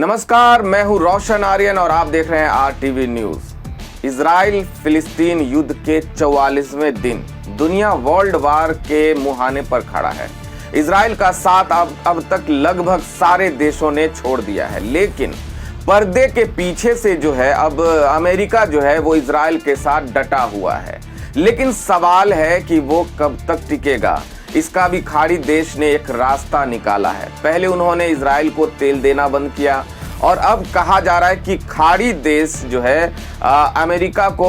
नमस्कार, मैं हूं रोशन आर्यन और आप देख रहे हैं आरटीवी न्यूज। इजराइल फिलिस्तीन युद्ध के 44वें दिन दुनिया वर्ल्ड वार के मुहाने पर खड़ा है। इजराइल का साथ अब तक लगभग सारे देशों ने छोड़ दिया है, लेकिन पर्दे के पीछे से जो है अब अमेरिका जो है वो इजराइल के साथ डटा हुआ है। लेकिन सवाल है कि वो कब तक टिकेगा। इसका भी खाड़ी देश ने एक रास्ता निकाला है। पहले उन्होंने इजराइल को तेल देना बंद किया और अब कहा जा रहा है कि खाड़ी देश जो है अमेरिका को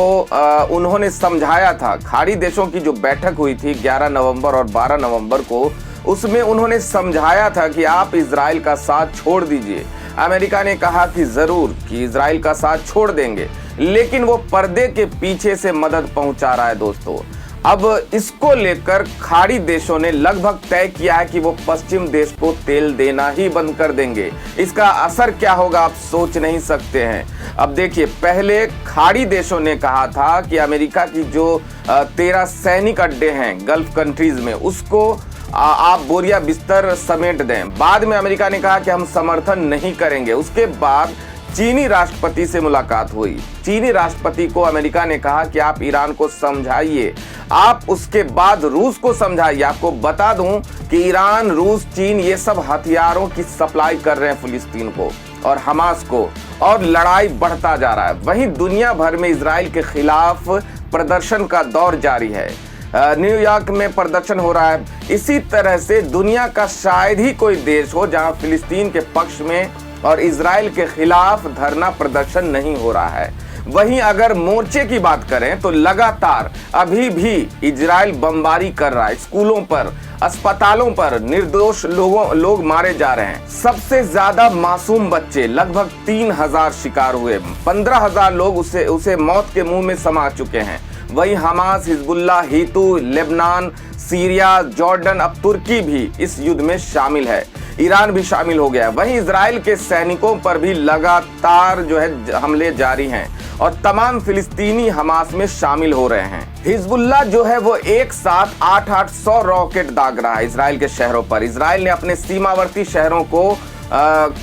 उन्होंने समझाया था। खाड़ी देशों की जो बैठक हुई थी 11 नवंबर और 12 नवंबर को, उसमें उन्होंने समझाया था कि आप इजराइल का साथ छोड़ दीजिए। अमेरिका ने कहा कि जरूर कि इजराइल का साथ छोड़ देंगे, लेकिन वो पर्दे के पीछे से मदद पहुंचा रहा है दोस्तों। अब इसको लेकर खाड़ी देशों ने लगभग तय किया है कि वो पश्चिम देश को तेल देना ही बंद कर देंगे। इसका असर क्या होगा आप सोच नहीं सकते हैं। अब देखिए, पहले खाड़ी देशों ने कहा था कि अमेरिका की जो 13 सैनिक अड्डे हैं गल्फ कंट्रीज में, उसको आप बोरिया बिस्तर समेट दें। बाद में अमेरिका ने कहा कि हम समर्थन नहीं करेंगे। उसके बाद चीनी राष्ट्रपति से मुलाकात हुई। चीनी राष्ट्रपति को अमेरिका ने कहा कि आप ईरान को समझाइए, आप उसके बाद रूस को समझाइए। आपको बता दूं कि ईरान, रूस, चीन ये सब हथियारों की सप्लाई कर रहे हैं फिलिस्तीन को और हमास को, और लड़ाई बढ़ता जा रहा है। वहीं दुनिया भर में इजराइल के खिलाफ प्रदर्शन का दौर जारी है। न्यूयॉर्क में प्रदर्शन हो रहा है। इसी तरह से दुनिया का शायद ही कोई देश हो जहां फिलिस्तीन के पक्ष में और इजराइल के खिलाफ धरना प्रदर्शन नहीं हो रहा है। वहीं अगर मोर्चे की बात करें तो लगातार अभी भी इजराइल बमबारी कर रहा है। स्कूलों पर, अस्पतालों पर निर्दोष लोग मारे जा रहे हैं। सबसे ज्यादा मासूम बच्चे, लगभग 3000 शिकार हुए। 15,000 लोग उसे मौत के मुंह में समा चुके हैं। वहीं Hamas, Hezbollah, Houthi, Lebanon, Syria, Jordan, अब तुर्की भी इस युद्ध में शामिल है। ईरान भी शामिल हो गया है। वहीं इजराइल के सैनिकों पर भी लगातार जो है हमले जारी हैं और तमाम फिलिस्तीनी हमास में शामिल हो रहे हैं। हिजबुल्लाह जो है वो एक साथ 800 रॉकेट दाग रहा है इजराइल के शहरों पर। इजराइल ने अपने सीमावर्ती शहरों को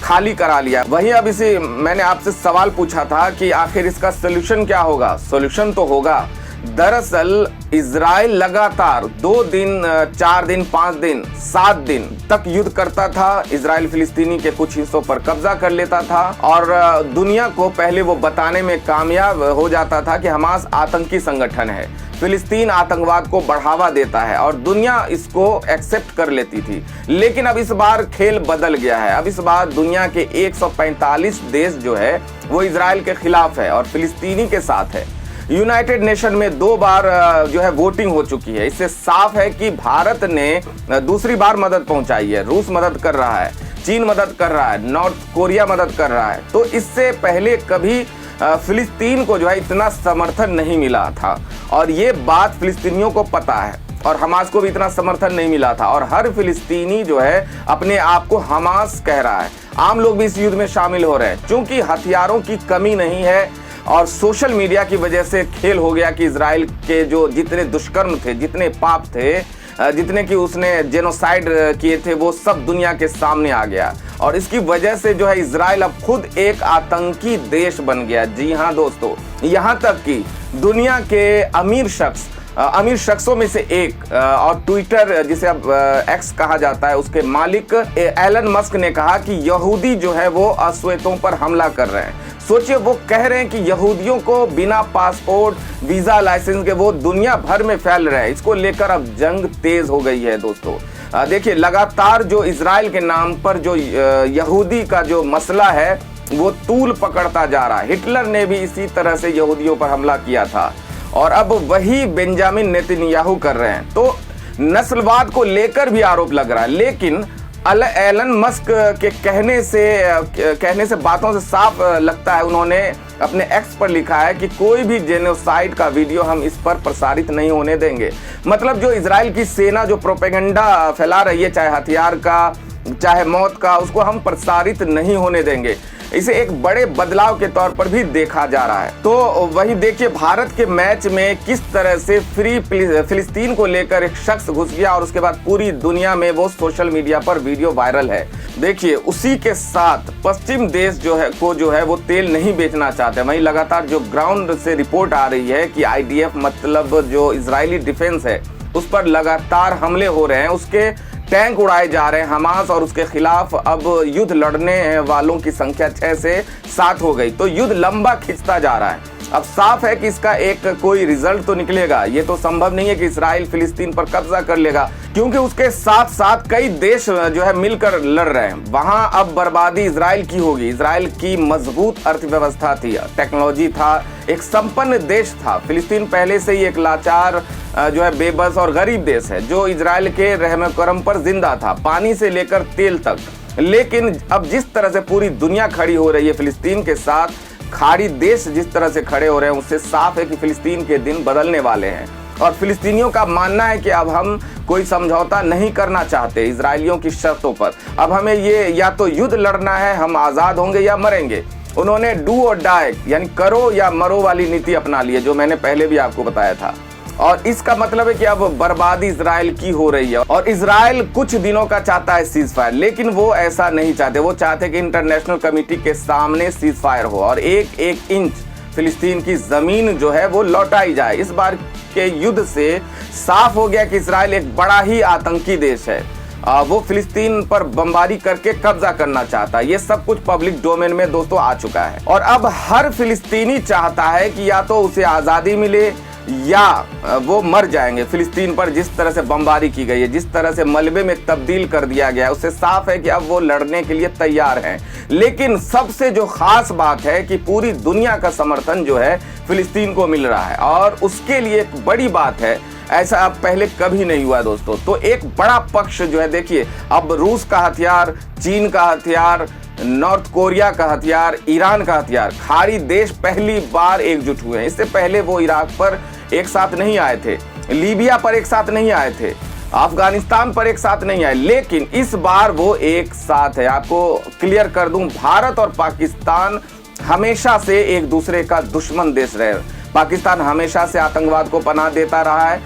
खाली करा लिया। वहीं अब मैंने आपसे सवाल पूछा था कि आखिर इसका सोल्यूशन क्या होगा। सोल्यूशन तो होगा। दरअसल इजराइल लगातार 2 दिन, 4 दिन, 5 दिन, 7 दिन तक युद्ध करता था। इजराइल फिलिस्तीनी के कुछ हिस्सों पर कब्जा कर लेता था और दुनिया को पहले वो बताने में कामयाब हो जाता था कि हमास आतंकी संगठन है, फिलिस्तीन आतंकवाद को बढ़ावा देता है, और दुनिया इसको एक्सेप्ट कर लेती थी। लेकिन अब इस बार खेल बदल गया है। अब इस बार दुनिया के 145 देश जो है वो इजराइल के खिलाफ है और फिलिस्तीनी के साथ है। यूनाइटेड नेशन में 2 बार जो है वोटिंग हो चुकी है। इससे साफ है कि भारत ने दूसरी बार मदद पहुंचाई है। रूस मदद कर रहा है, चीन मदद कर रहा है, नॉर्थ कोरिया मदद कर रहा है। तो इससे पहले कभी फिलिस्तीन को जो है इतना समर्थन नहीं मिला था, और ये बात फिलिस्तीनियों को पता है, और हमास को भी इतना समर्थन नहीं मिला था। और हर फिलिस्तीनी जो है अपने आप को हमास कह रहा है। आम लोग भी इस युद्ध में शामिल हो रहे हैं। चूंकि हथियारों की कमी नहीं है और सोशल मीडिया की वजह से खेल हो गया कि इजराइल के जो जितने दुष्कर्म थे, जितने पाप थे, जितने कि उसने जेनोसाइड किए थे, वो सब दुनिया के सामने आ गया। और इसकी वजह से जो है इजराइल अब खुद एक आतंकी देश बन गया। जी हाँ दोस्तों, यहाँ तक कि दुनिया के अमीर शख्सों में से एक, और ट्विटर जिसे अब एक्स कहा जाता है, उसके मालिक एलन मस्क ने कहा कि यहूदी जो है वो अश्वेतों पर हमला कर रहे हैं। सोचिए, वो कह रहे हैं कि यहूदियों को बिना पासपोर्ट, वीजा, लाइसेंस के वो दुनिया भर में फैल रहे हैं। इसको लेकर अब जंग तेज हो गई है दोस्तों। देखिए, लगातार जो इजराइल के नाम पर जो यहूदी का जो मसला है वो तूल पकड़ता जा रहा है। हिटलर ने भी इसी तरह से यहूदियों पर हमला किया था और अब वही बेंजामिन नेतन्याहू कर रहे हैं। तो नस्लवाद को लेकर भी आरोप लग रहा है। लेकिन एलन मस्क के कहने से बातों से साफ लगता है, उन्होंने अपने एक्स पर लिखा है कि कोई भी जेनोसाइड का वीडियो हम इस पर प्रसारित नहीं होने देंगे। मतलब जो इजराइल की सेना जो प्रोपेगेंडा फैला रही है, चाहे हथियार का, चाहे मौत का, उसको हम प्रसारित नहीं होने देंगे। इसे एक बड़े बदलाव के तौर पर भी देखा जा रहा है। तो वही देखिए, भारत के मैच में किस तरह से फ्री फिलिस्तीन को लेकर एक शख्स घुस गया और उसके बाद पूरी दुनिया में वो सोशल मीडिया पर वीडियो वायरल है। देखिए उसी के साथ पश्चिम देश जो है वो तेल नहीं बेचना चाहते। वहीं लगातार जो ग्राउंड से रिपोर्ट आ रही है कि आईडीएफ मतलब जो इजरायली डिफेंस है उस पर लगातार हमले हो रहे हैं, उसके टैंक उड़ाए जा रहे हैं। हमास और उसके खिलाफ अब युद्ध लड़ने वालों की संख्या 6 से 7 हो गई, तो युद्ध लंबा खिंचता जा रहा है। अब साफ है कि इसका एक कोई रिजल्ट तो निकलेगा। ये तो संभव नहीं है कि इजराइल फिलिस्तीन पर कब्जा कर लेगा, क्योंकि उसके साथ साथ कई देश जो है मिलकर लड़ रहे हैं। वहां अब बर्बादी इजराइल की होगी। इजराइल की मजबूत अर्थव्यवस्था थी, टेक्नोलॉजी था, एक संपन्न देश था। फिलिस्तीन पहले से ही एक लाचार जो है बेबस और गरीब देश है, जो इजराइल के रहम करम पर जिंदा था, पानी से लेकर तेल तक। लेकिन अब जिस तरह से पूरी दुनिया खड़ी हो रही है फिलिस्तीन के साथ, खाड़ी देश जिस तरह से खड़े हो रहे हैं, उससे साफ है कि फिलिस्तीन के दिन बदलने वाले हैं। और फिलिस्तीनियों का मानना है कि अब हम कोई समझौता नहीं करना चाहते इजरायलियों की शर्तों पर। अब हमें ये या तो युद्ध लड़ना है, हम आज़ाद होंगे या मरेंगे। उन्होंने डू और डाई यानी करो या मरो वाली नीति अपना ली है, जो मैंने पहले भी आपको बताया था। और इसका मतलब है कि अब बर्बादी इजराइल की हो रही है। और इजराइल कुछ दिनों का चाहता है सीज फायर, लेकिन वो ऐसा नहीं चाहते। वो चाहते कि इंटरनेशनल कमेटी के सामने सीज फायर हो और एक एक इंच फिलिस्तीन की जमीन जो है वो लौटाई जाए। इस बार के युद्ध से साफ हो गया कि इजराइल एक बड़ा ही आतंकी देश है। वो फिलिस्तीन पर बमबारी करके कब्जा करना चाहता है। ये सब कुछ पब्लिक डोमेन में दोस्तों आ चुका है। और अब हर फिलिस्तीनी चाहता है कि या तो उसे आज़ादी मिले या वो मर जाएंगे। फिलिस्तीन पर जिस तरह से बमबारी की गई है, जिस तरह से मलबे में तब्दील कर दिया गया है, उससे साफ है कि अब वो लड़ने के लिए तैयार हैं। लेकिन सबसे जो खास बात है कि पूरी दुनिया का समर्थन जो है फिलिस्तीन को मिल रहा है, और उसके लिए एक बड़ी बात है, ऐसा अब पहले कभी नहीं हुआ दोस्तों। तो एक बड़ा पक्ष जो है, देखिए अब रूस का हथियार, चीन का हथियार, नॉर्थ कोरिया का हथियार, ईरान का हथियार, खाड़ी देश पहली बार एकजुट हुए हैं। इससे पहले वो इराक पर एक साथ नहीं आए थे, लीबिया पर एक साथ नहीं आए थे, अफगानिस्तान पर एक साथ नहीं आए, लेकिन इस बार वो एक साथ है। आपको क्लियर कर दूं, भारत और पाकिस्तान हमेशा से एक दूसरे का दुश्मन देश रहे। पाकिस्तान हमेशा से आतंकवाद को पनाह देता रहा है,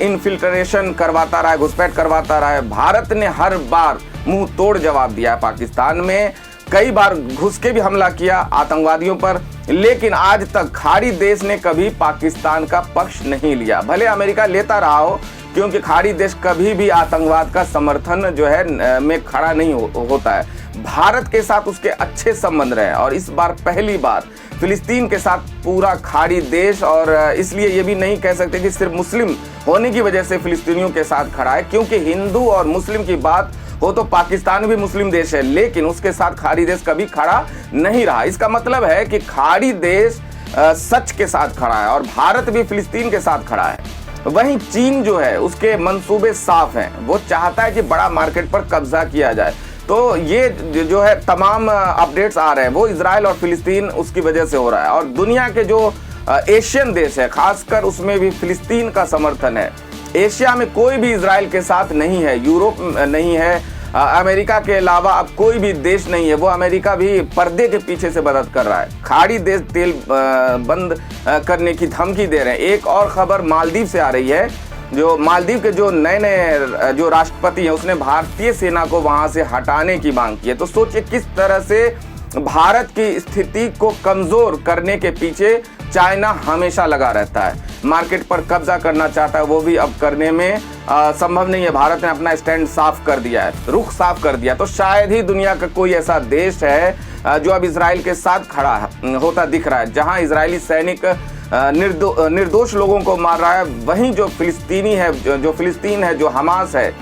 इन्फिल्ट्रेशन करवाता रहा है, घुसपैठ करवाता रहा है। भारत ने हर बार मुंह तोड़ जवाब दिया है पाकिस्तान में, कई बार घुस के भी हमला किया आतंकवादियों पर, लेकिन आज तक खाड़ी देश ने कभी पाकिस्तान का पक्ष नहीं लिया। भले अमेरिका लेता रहा हो, क्योंकि खाड़ी देश कभी भी आतंकवाद का समर्थन जो है में खड़ा नहीं होता है। भारत के साथ उसके अच्छे संबंध रहे, और इस बार पहली बार फिलिस्तीन के साथ पूरा खाड़ी देश, और इसलिए ये भी नहीं कह सकते कि सिर्फ मुस्लिम होने की वजह से फिलिस्तीनियों के साथ खड़ा है, क्योंकि हिंदू और मुस्लिम की बात हो तो पाकिस्तान भी मुस्लिम देश है, लेकिन उसके साथ खाड़ी देश कभी खड़ा नहीं रहा। इसका मतलब है कि खाड़ी देश सच के साथ खड़ा है, और भारत भी फिलिस्तीन के साथ खड़ा है। वहीं चीन जो है उसके मंसूबे साफ हैं, वो चाहता है कि बड़ा मार्केट पर कब्जा किया जाए। तो ये जो है तमाम अपडेट्स आ रहे हैं, वो इजराइल और फिलिस्तीन उसकी वजह से हो रहा है। और दुनिया के जो एशियन देश है, खासकर उसमें भी फिलिस्तीन का समर्थन है। एशिया में कोई भी इजराइल के साथ नहीं है, यूरोप नहीं है, अमेरिका के अलावा अब कोई भी देश नहीं है। वो अमेरिका भी पर्दे के पीछे से मदद कर रहा है। खाड़ी देश तेल बंद करने की धमकी दे रहे हैं। एक और खबर मालदीव से आ रही है, जो मालदीव के जो नए जो राष्ट्रपति हैं, उसने भारतीय सेना को वहां से हटाने की मांग की है। तो सोचिए किस तरह से भारत की स्थिति को कमजोर करने के पीछे चाइना हमेशा लगा रहता है। मार्केट पर कब्जा करना चाहता है, वो भी अब करने में संभव नहीं है। भारत ने अपना स्टैंड साफ कर दिया है, रुख साफ कर दिया। तो शायद ही दुनिया का कोई ऐसा देश है जो अब इजराइल के साथ खड़ा होता दिख रहा है। जहां इजरायली सैनिक निर्दोष लोगों को मार रहा है, वहीं जो फिलिस्तीनी है, जो फिलिस्तीन है, जो हमास है,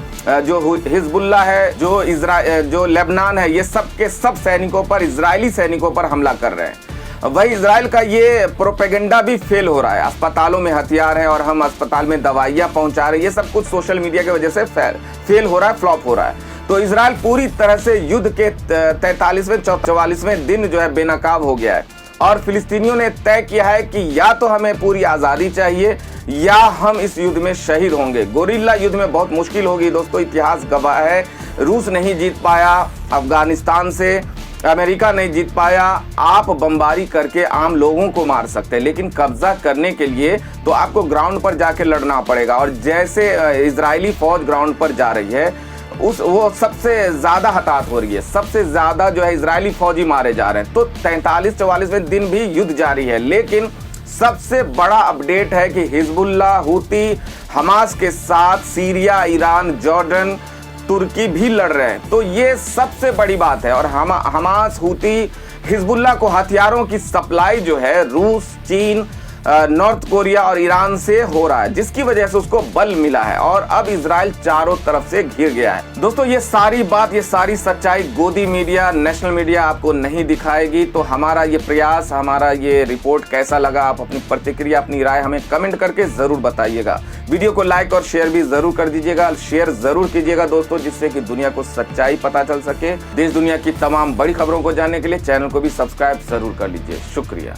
जो हिजबुल्ला है, जो लेबनान है, ये सब के सब सैनिकों पर, इजरायली सैनिकों पर हमला कर रहे हैं। वही इजराइल का ये प्रोपेगेंडा भी फेल हो रहा है। अस्पतालों में हथियार हैं और हम अस्पताल में दवाइयाँ पहुंचा रहे हैं, ये सब कुछ सोशल मीडिया की वजह से फेल हो रहा है, फ्लॉप हो रहा है। तो इजराइल पूरी तरह से युद्ध के 43वें 44वें दिन जो है बेनकाब हो गया है, और फिलिस्तीनियों ने तय किया है कि या तो हमें पूरी आज़ादी चाहिए या हम इस युद्ध में शहीद होंगे। गोरिल्ला युद्ध में बहुत मुश्किल होगी दोस्तों, इतिहास गवाह है। रूस नहीं जीत पाया अफगानिस्तान से, अमेरिका नहीं जीत पाया। आप बमबारी करके आम लोगों को मार सकते हैं, लेकिन कब्जा करने के लिए तो आपको ग्राउंड पर जाके लड़ना पड़ेगा। और जैसे इजरायली फौज ग्राउंड पर जा रही है, वो सबसे ज्यादा हताहत हो रही है, सबसे ज्यादा जो है इजरायली फौजी मारे जा रहे हैं। तो 43-44वें दिन भी युद्ध जारी है, लेकिन सबसे बड़ा अपडेट है कि हिजबुल्लाह, हूती, हमास के साथ सीरिया, ईरान, जॉर्डन, तुर्की भी लड़ रहे हैं। तो ये सबसे बड़ी बात है। और हमास, हूती, हिजबुल्लाह को हथियारों की सप्लाई जो है रूस, चीन, नॉर्थ कोरिया और ईरान से हो रहा है, जिसकी वजह से उसको बल मिला है और अब इजराइल चारों तरफ से घिर गया है। दोस्तों, ये सारी बात, ये सारी सच्चाई गोदी मीडिया, नेशनल मीडिया आपको नहीं दिखाएगी। तो हमारा ये प्रयास, हमारा ये रिपोर्ट कैसा लगा, आप अपनी प्रतिक्रिया, अपनी राय हमें कमेंट करके जरूर बताइएगा। वीडियो को लाइक और शेयर भी जरूर कर दीजिएगा, शेयर जरूर कीजिएगा दोस्तों, जिससे कि दुनिया को सच्चाई पता चल सके। देश दुनिया की तमाम बड़ी खबरों को जानने के लिए चैनल को भी सब्सक्राइब जरूर कर लीजिए। शुक्रिया।